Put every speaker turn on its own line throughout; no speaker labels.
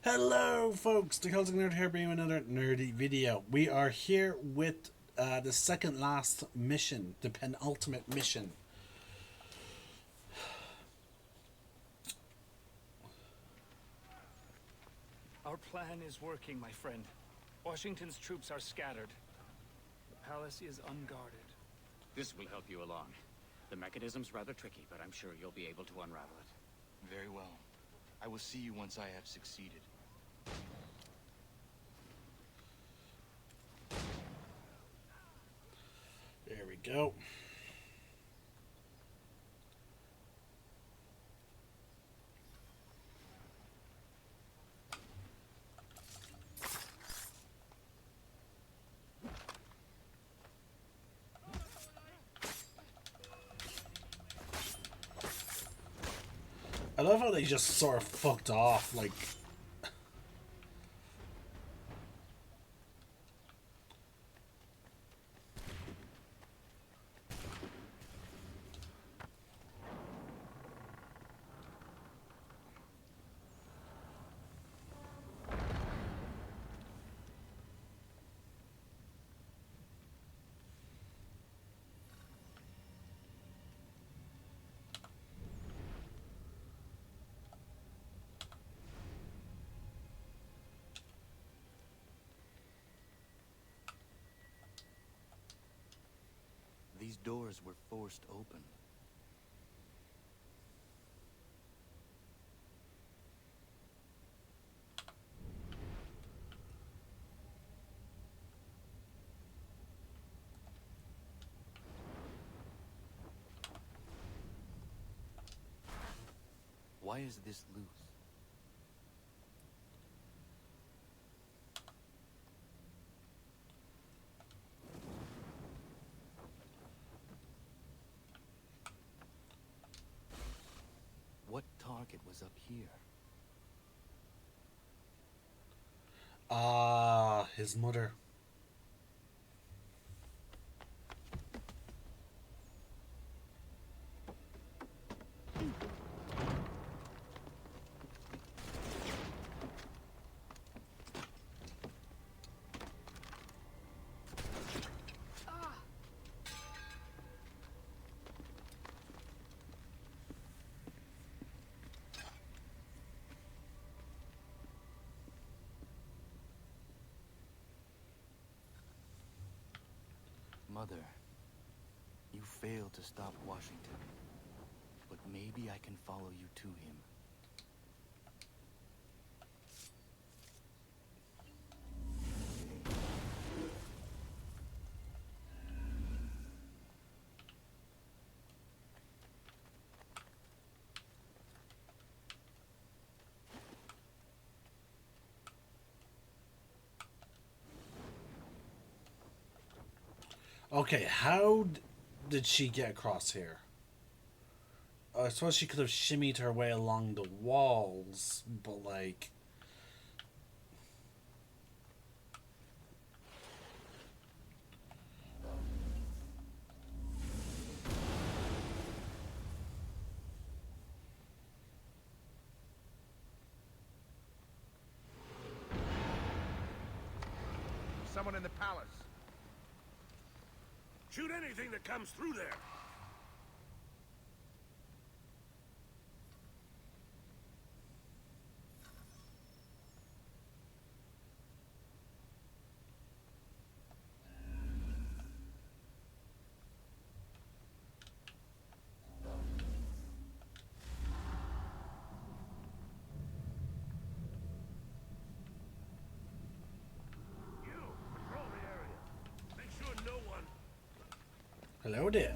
Hello, folks! The Celtic Nerd here, bringing another nerdy video. We are here with the second last mission, the penultimate mission.
Our plan is working, my friend. Washington's troops are scattered. The palace is unguarded.
This will help you along. The mechanism's rather tricky, but I'm sure you'll be able to unravel it.
Very well. I will see you once I have succeeded.
There we go. I love how they just sort of fucked off, like...
These doors were forced open. Why is this loose? What target was up here?
Ah, his mother.
Mother, you failed to stop Washington, but maybe I can follow you to him.
Okay, how did she get across here? I suppose she could have shimmied her way along the walls, but like...
Someone in the palace. Shoot anything that comes through there. You patrol the area. Make sure no one.
Hello there.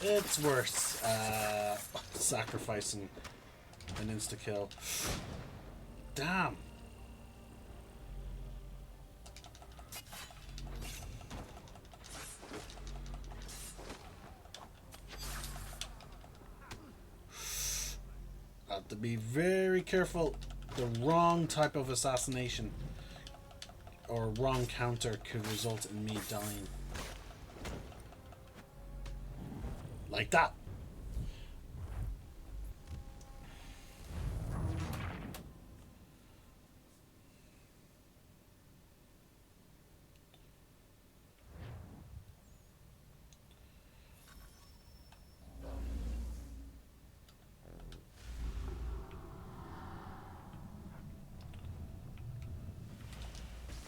It's worse, sacrificing an insta-kill. Damn. to be very careful. The wrong type of assassination or wrong counter could result in me dying. Like that.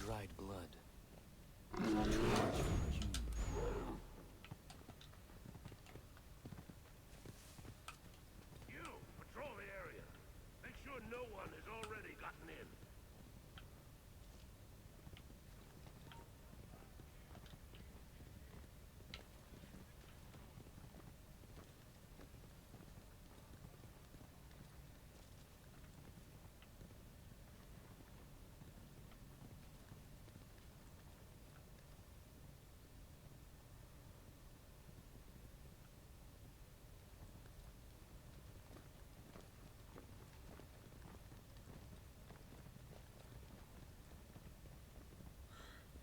Dried blood. Too much for a human.
You, patrol the area. Make sure no one has already gotten in.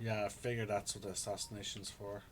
Yeah, I figured that's what the assassination's for.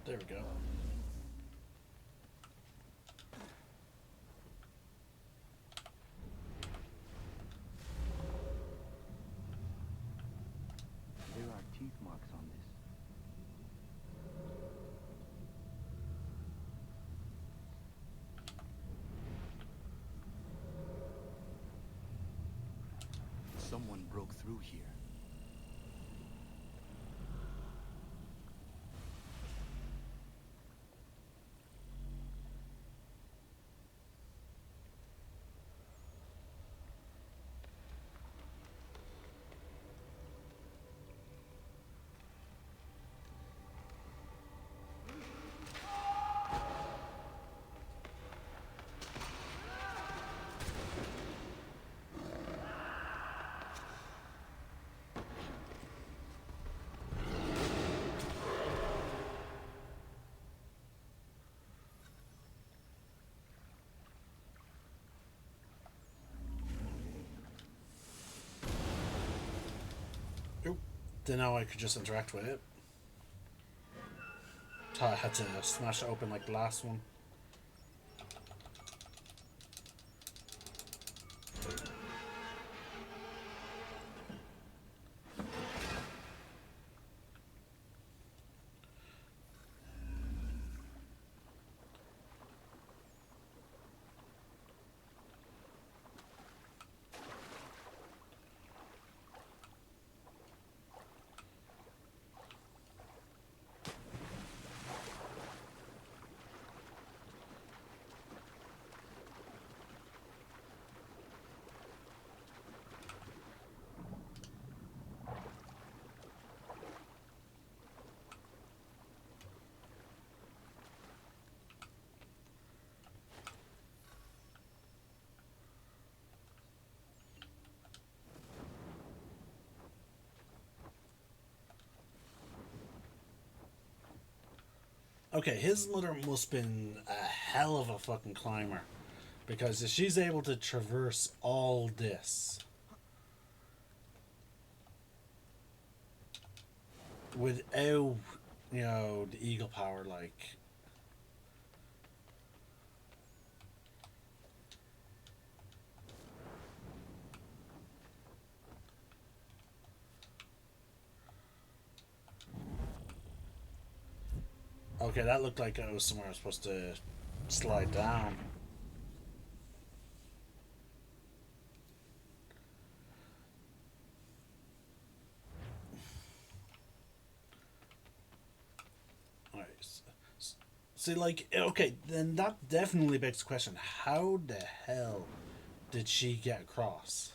There we go.
There are teeth marks on this. Someone broke through here.
Oop. Didn't know I could just interact with it. Thought I had to smash it open like the last one. Okay, his mother must have been a hell of a fucking climber. Because if she's able to traverse all this without, the eagle power, like... Okay, that looked like it was somewhere I was supposed to slide down. Nice. See, like, okay, then that definitely begs the question: how the hell did she get across?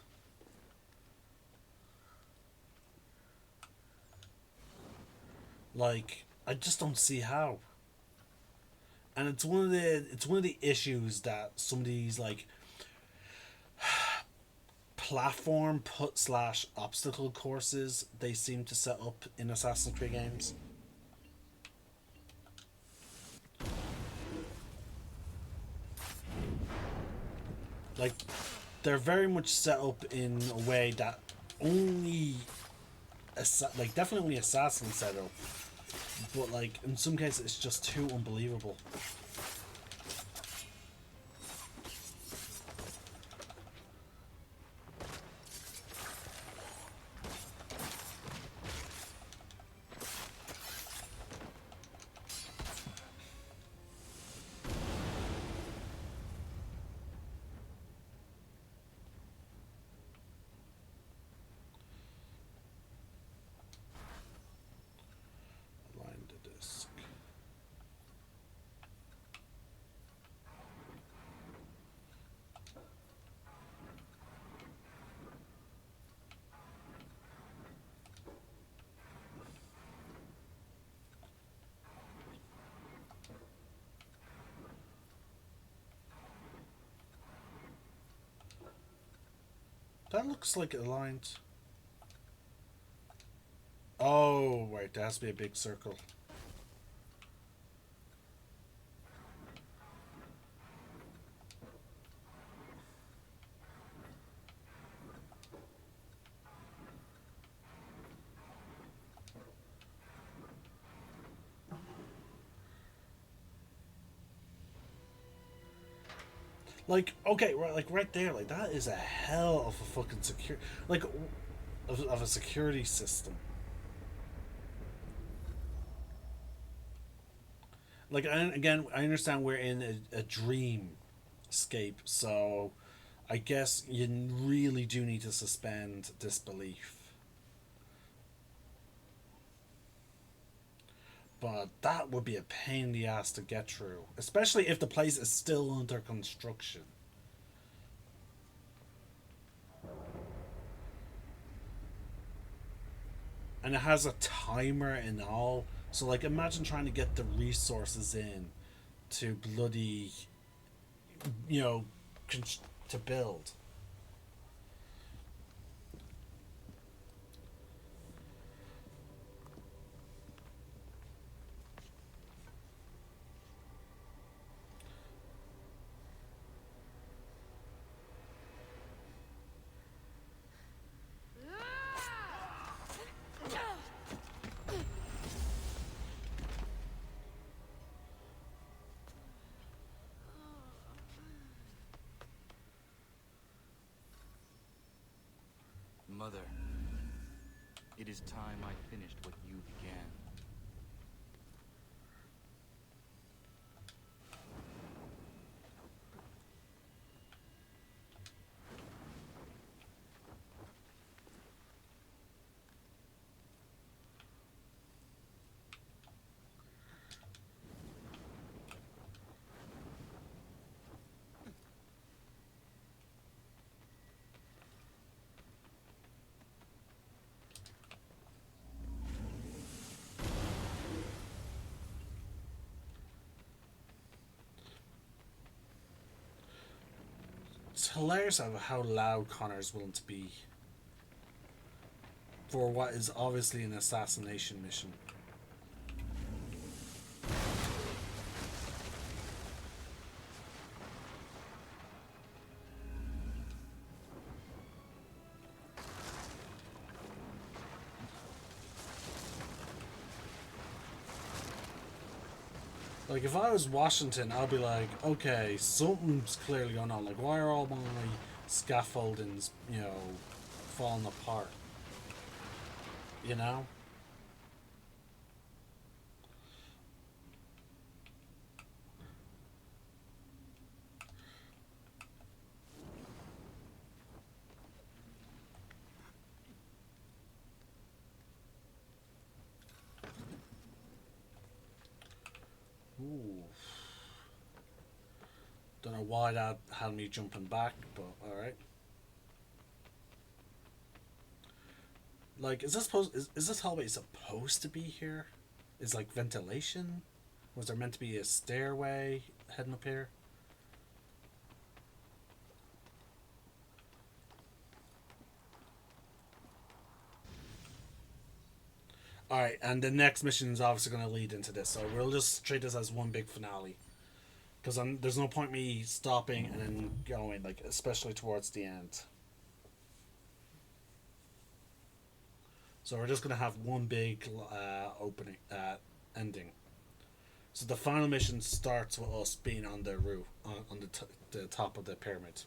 Like, I just don't see how. And it's one of the issues that some of these like platform put slash obstacle courses they seem to set up in Assassin's Creed games. Like, they're very much set up in a way that only like definitely only Assassin set up, but like in some cases it's just too unbelievable. Align the disc. That looks like it aligned. Oh, right, there has to be a big circle. Like, okay, right, like right there, like that is a hell of a fucking like, of a security system. Like, again, I understand we're in a dream scape, so I guess you really do need to suspend disbelief. But that would be a pain in the ass to get through, especially if the place is still under construction. And it has a timer and all. So, like, imagine trying to get the resources in to bloody, you know, to build.
Mother, it is time I finished what you began.
It's hilarious how loud Connor's willing to be for what is obviously an assassination mission. Like, if I was Washington, I'd be like, okay, something's clearly going on. Like, why are all my scaffoldings, falling apart? You know? Ooh. Don't know why that had me jumping back, but alright. Like, is this hallway supposed to be here? Is like ventilation? Was there meant to be a stairway heading up here? Alright, and the next mission is obviously going to lead into this, so we'll just treat this as one big finale. Because there's no point me stopping and then going, like, especially towards the end. So we're just going to have one big ending. So the final mission starts with us being on the roof, on the top of the pyramid.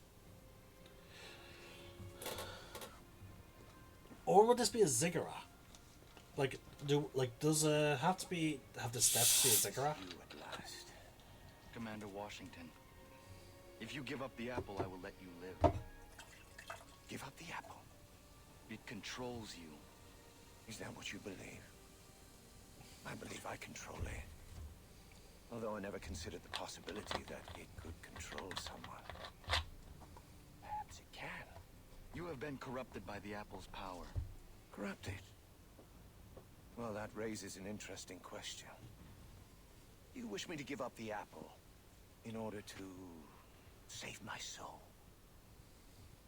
Or would this be a ziggurat? Like, does have the steps be a ziggurat?
You at last. Commander Washington, if you give up the apple, I will let you live. Give up the apple. It controls you.
Is that what you believe? I believe I control it. Although I never considered the possibility that it could control someone. Perhaps it can.
You have been corrupted by the apple's power.
Corrupted? Well, that raises an interesting question. You wish me to give up the apple in order to save my soul?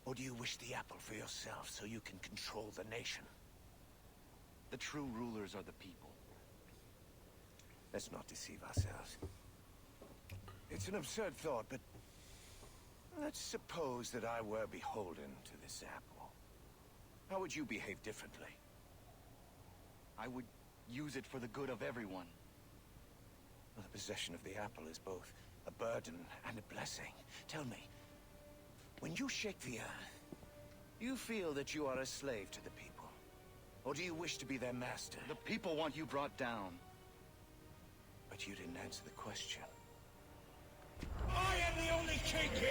Or do you wish the apple for yourself so you can control the nation?
The true rulers are the people.
Let's not deceive ourselves. It's an absurd thought, but let's suppose that I were beholden to this apple. How would you behave differently?
I would use it for the good of everyone.
Well, the possession of the apple is both a burden and a blessing. Tell me, when you shake the earth, do you feel that you are a slave to the people? Or do you wish to be their master?
The people want you brought down.
But you didn't answer the question. I am the only king here!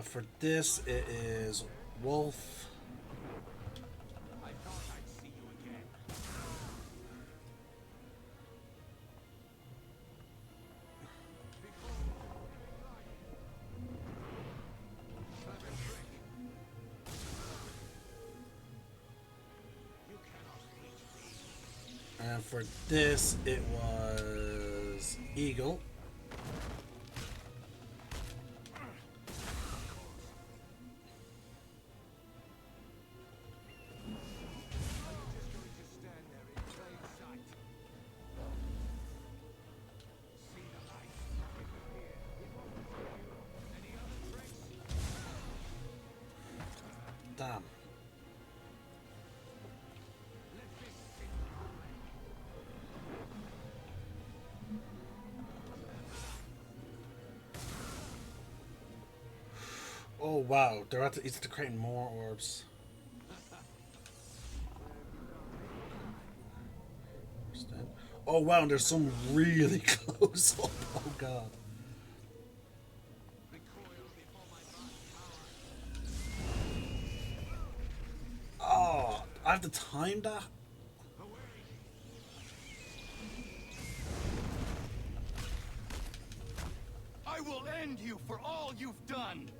For this, it is Wolf.
I thought I'd see you again.
And for this, it was Eagle. Damn. Oh wow, they're at it's creating more orbs. Oh wow, and there's some really close up. Oh god. Oh, I have to time that?
I will end you for all you've done.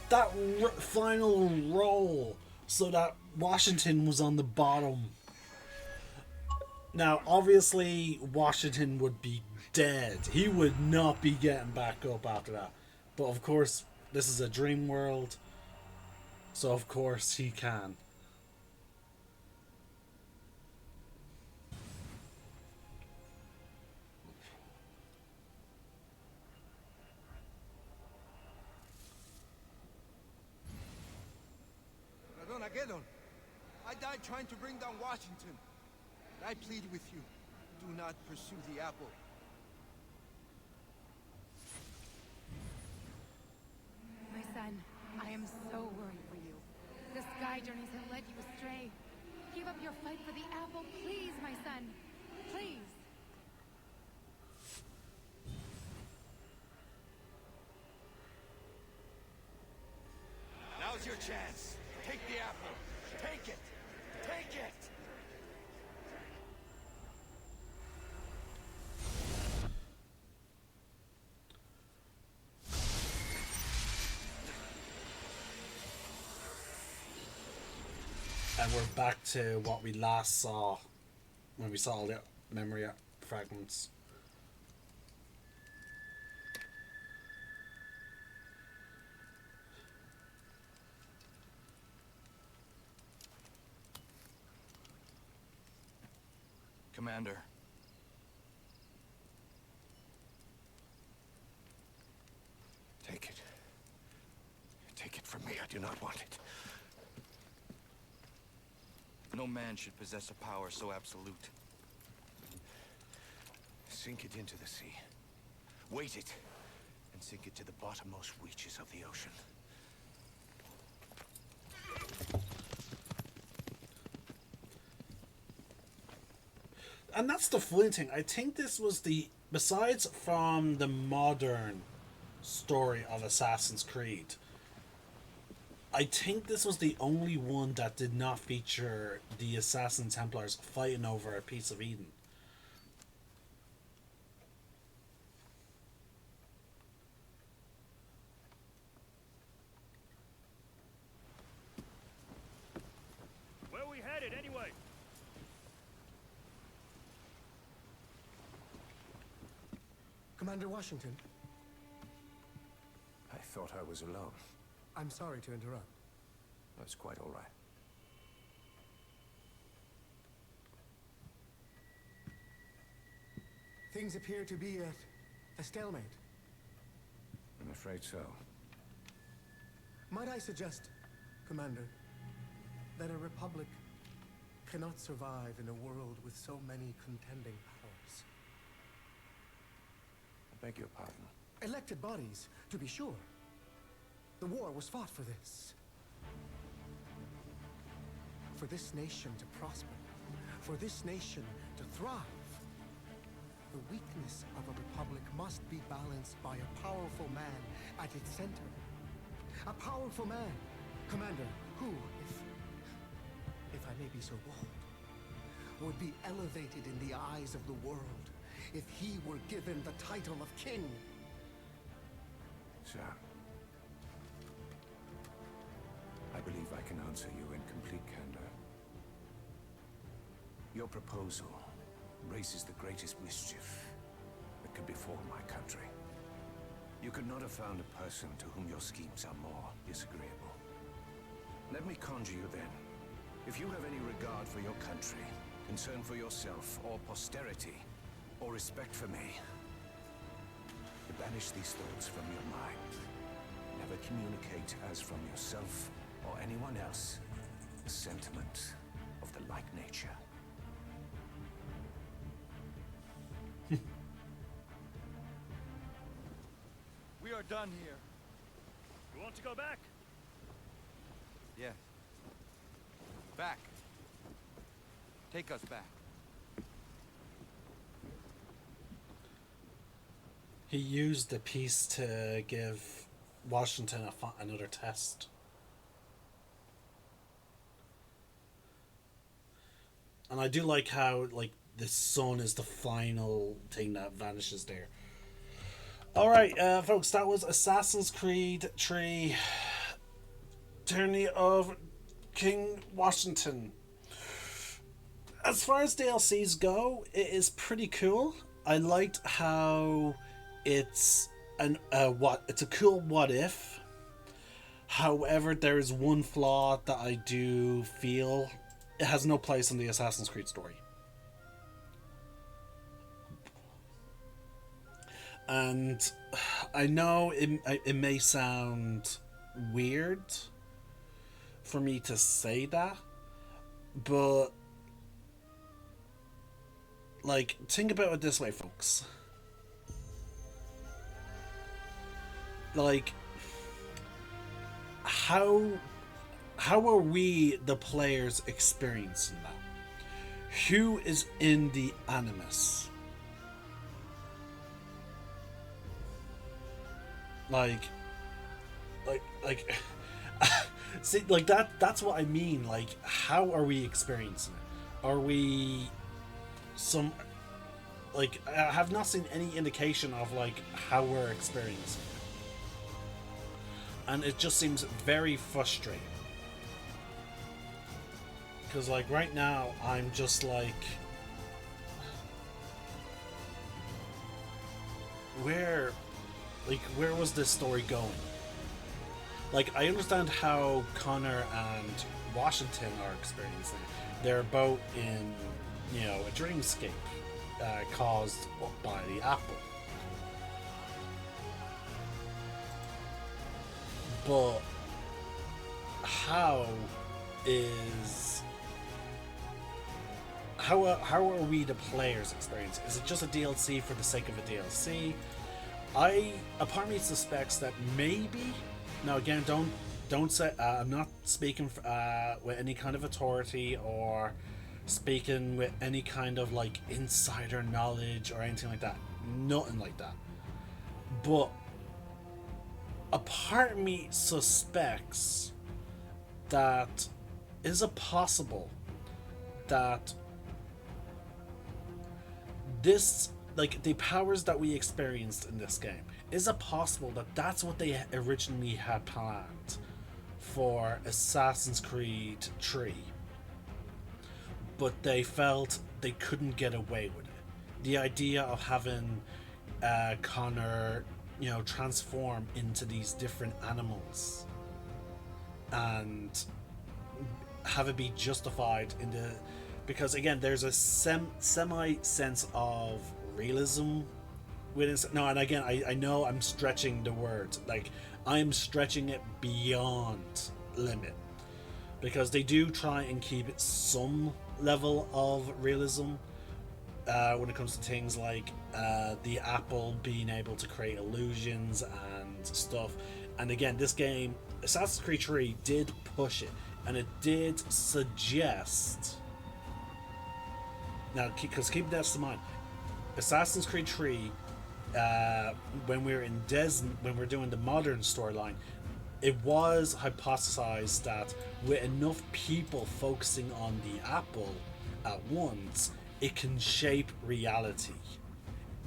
that final roll so that Washington was on the bottom. Now, obviously, Washington would be dead. He would not be getting back up after that. But of course, this is a dream world, so of course he can.
Armageddon. I died trying to bring down Washington. I plead with you, do not pursue the apple.
My son, I am so worried for you. The sky journeys have led you astray. Give up your fight for the apple, please, my son. Please.
Now's your chance. Take the apple. Take it. Take it.
And we're back to what we last saw when we saw all the memory fragments.
Commander.
Take it. Take it from me. I do not want it.
No man should possess a power so absolute.
Sink it into the sea. Weight it, and sink it to the bottommost reaches of the ocean.
And that's the funny thing. I think this was the, besides from the modern story of Assassin's Creed, I think this was the only one that did not feature the Assassin Templars fighting over a piece of Eden.
Where are we headed, anyway?
Commander Washington,
I thought I was alone.
I'm sorry to interrupt.
That's quite all right.
Things appear to be at a stalemate.
I'm afraid so.
Might I suggest, Commander, that a republic cannot survive in a world with so many contending powers?
I beg your pardon.
Elected bodies, to be sure. The war was fought for this. For this nation to prosper. For this nation to thrive. The weakness of a republic must be balanced by a powerful man at its center. A powerful man, Commander, who, if I may be so bold, would be elevated in the eyes of the world if he were given the title of king.
Sir, I believe I can answer you in complete candor. Your proposal raises the greatest mischief that can befall my country. You could not have found a person to whom your schemes are more disagreeable. Let me conjure you then. If you have any regard for your country, concern for yourself, or posterity, or respect for me, banish these thoughts from your mind. Never communicate as from yourself or anyone else a sentiment of the like nature.
We are done here.
You want to go back?
Yes. Back. Take us back.
He used the piece to give Washington another test. And I do like how, like, the sun is the final thing that vanishes there. Alright, folks, that was Assassin's Creed 3 Journey of King Washington. As far as DLCs go, it is pretty cool. I liked how it's it's a cool what if. However, there is one flaw that I do feel it has no place in the Assassin's Creed story. And I know it may sound weird for me to say that, but like, think about it this way, folks. Like, how are we, the players, experiencing that? Who is in the Animus? Like see, like that's what I mean. Like, how are we experiencing it? Are we some, like, I have not seen any indication of like how we're experiencing it. And it just seems very frustrating. Because like right now I'm just like, where was this story going? Like, I understand how Connor and Washington are experiencing it. They're both in, a dreamscape caused by the apple. But how are we, the players, experiencing? Is it just a DLC for the sake of a DLC? A part of me suspects that maybe. Now again, don't say I'm not speaking with any kind of authority or speaking with any kind of like insider knowledge or anything like that. Nothing like that. But a part of me suspects that is it possible that this, like, the powers that we experienced in this game, is it possible that that's what they originally had planned for Assassin's Creed 3, but they felt they couldn't get away with it? The idea of having Connor, transform into these different animals and have it be justified in the, because again, there's a semi sense of realism within. No, and again, I know I'm stretching the word. Like, I'm stretching it beyond limit, because they do try and keep it some level of realism when it comes to things like the apple being able to create illusions and stuff. And again, this game, Assassin's Creed 3, did push it, and it did suggest. Now, because keep this in mind, Assassin's Creed 3, when we're doing the modern storyline, it was hypothesized that with enough people focusing on the apple at once, it can shape reality.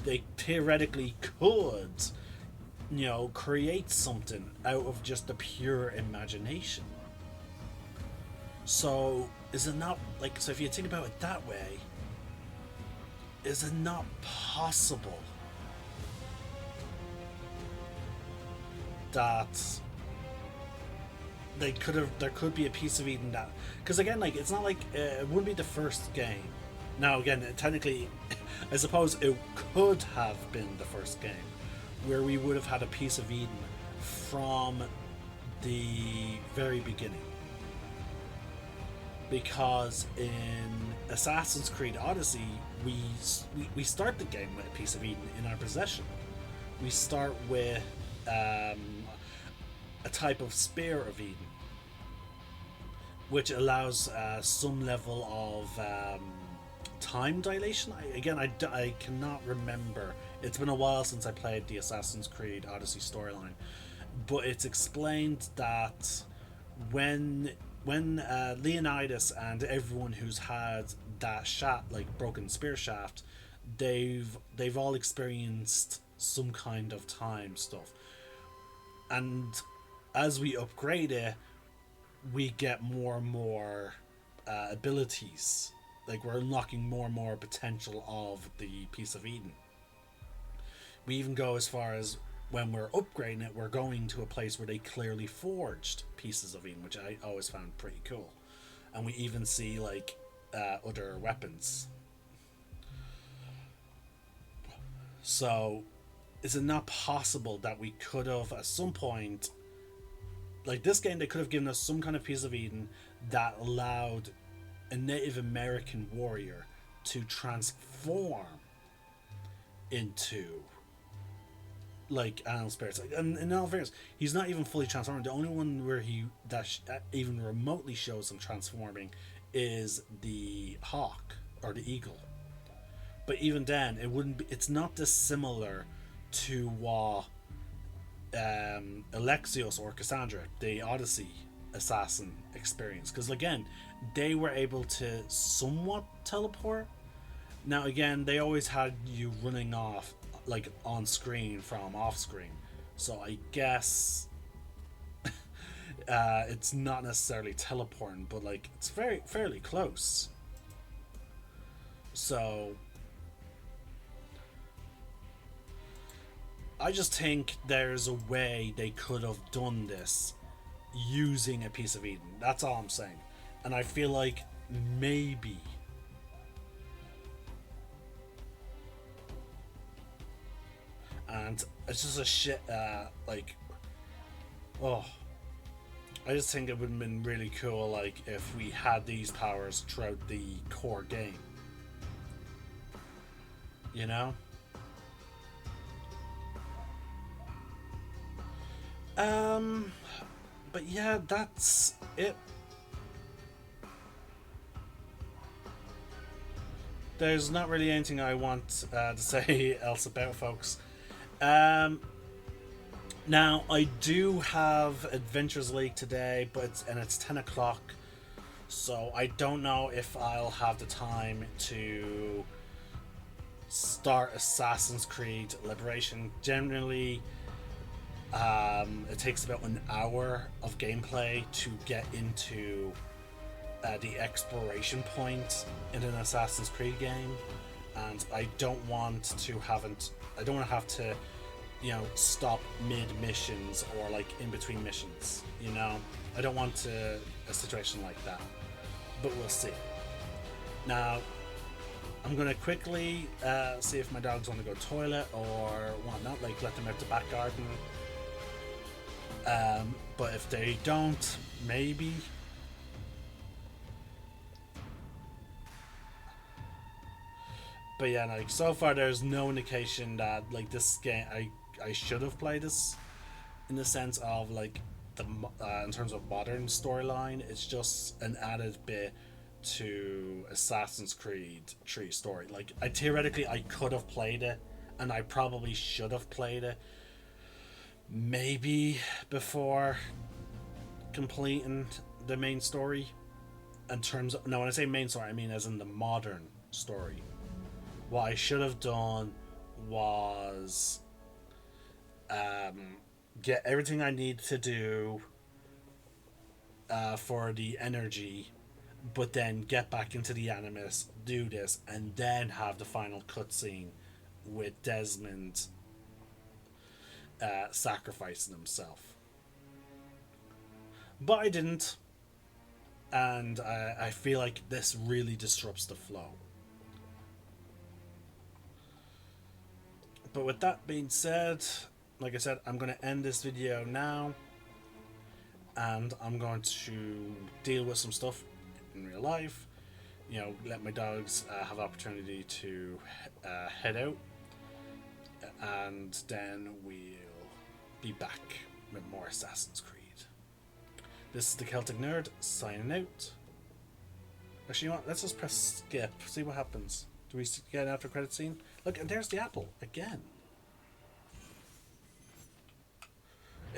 They theoretically could, create something out of just the pure imagination. So, is it not, like, so if you think about it that way, is it not possible that there could be a piece of Eden that, because again, like, it's not like it wouldn't be the first game. Now again, technically, I suppose it could have been the first game where we would have had a piece of Eden from the very beginning. Because in Assassin's Creed Odyssey, we start the game with a piece of Eden in our possession. We start with a type of Spear of Eden, which allows some level of time dilation. I cannot remember. It's been a while since I played the Assassin's Creed Odyssey storyline, but it's explained that when Leonidas and everyone who's had that broken spear shaft, they've all experienced some kind of time stuff, and as we upgrade it, we get more and more abilities. Like, we're unlocking more and more potential of the Piece of Eden. We even go as far as, when we're upgrading it, we're going to a place where they clearly forged pieces of Eden, which I always found pretty cool. And we even see, like, other weapons. So, is it not possible that we could have, at some point, like this game, they could have given us some kind of Piece of Eden that allowed a Native American warrior to transform into, like, animal spirits. And in all fairness, he's not even fully transformed. The only one where that even remotely shows him transforming is the hawk or the eagle. But even then, it's not dissimilar to what Alexios or Cassandra, the Odyssey assassin, experienced. Because again, they were able to somewhat teleport. Now again, they always had you running off, like, on screen from off screen. So I guess it's not necessarily teleporting, but like, it's fairly close. So I just think there's a way they could have done this using a Piece of Eden. That's all I'm saying. And I feel like maybe and it's just a shit like, oh, I just think it would have been really cool, like, if we had these powers throughout the core game, you know. But yeah, that's it. There's not really anything I want to say else about, folks. Now I do have Adventures League today, but it's 10 o'clock, so I don't know if I'll have the time to start Assassin's Creed Liberation. Generally, it takes about an hour of gameplay to get into the exploration point in an Assassin's Creed game, and I don't want to have to, you know, stop mid missions or like in between missions. You know, I don't want a situation like that. But we'll see. Now, I'm gonna quickly see if my dogs want to go toilet or whatnot, like let them out the back garden. But if they don't, maybe. But yeah, like, so far there's no indication that, like, this game, I should have played this, in the sense of, like, in terms of modern storyline. It's just an added bit to Assassin's Creed 3 story. Like, theoretically I could have played it, and I probably should have played it maybe before completing the main story. In terms of, no, when I say main story, I mean as in the modern story. What I should have done was get everything I need to do for the energy, but then get back into the Animus, do this, and then have the final cutscene with Desmond sacrificing himself. But I didn't, and I feel like this really disrupts the flow. But with that being said, like I said, I'm going to end this video now, and I'm going to deal with some stuff in real life, you know, let my dogs have opportunity to head out, and then we'll be back with more Assassin's Creed. This is the Celtic Nerd signing out. Actually, you know what? Let's just press skip, see what happens. Do we get an after credit scene? Look, and there's the apple again.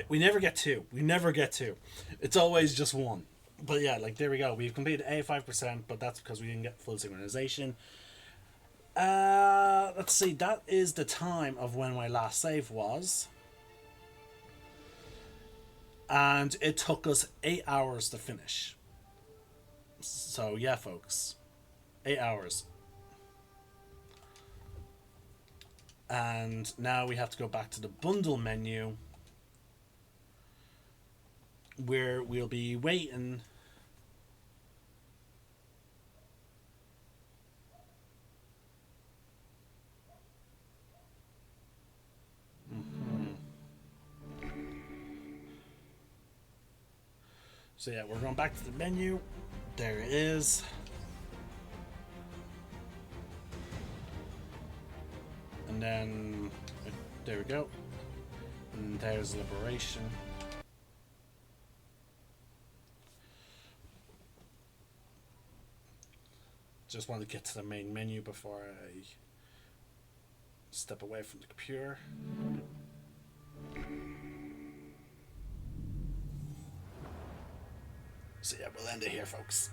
We never get two. We never get two. It's always just one. But yeah, like, there we go. We've completed 85%, but that's because we didn't get full synchronization. Let's see. That is the time of when my last save was. And it took us 8 hours to finish. So yeah, folks, 8 hours. And now we have to go back to the bundle menu, where we'll be waiting So yeah, we're going back to the menu. There it is. And then, there we go. And there's Liberation. Just want to get to the main menu before I step away from the computer. So yeah, we'll end it here, folks.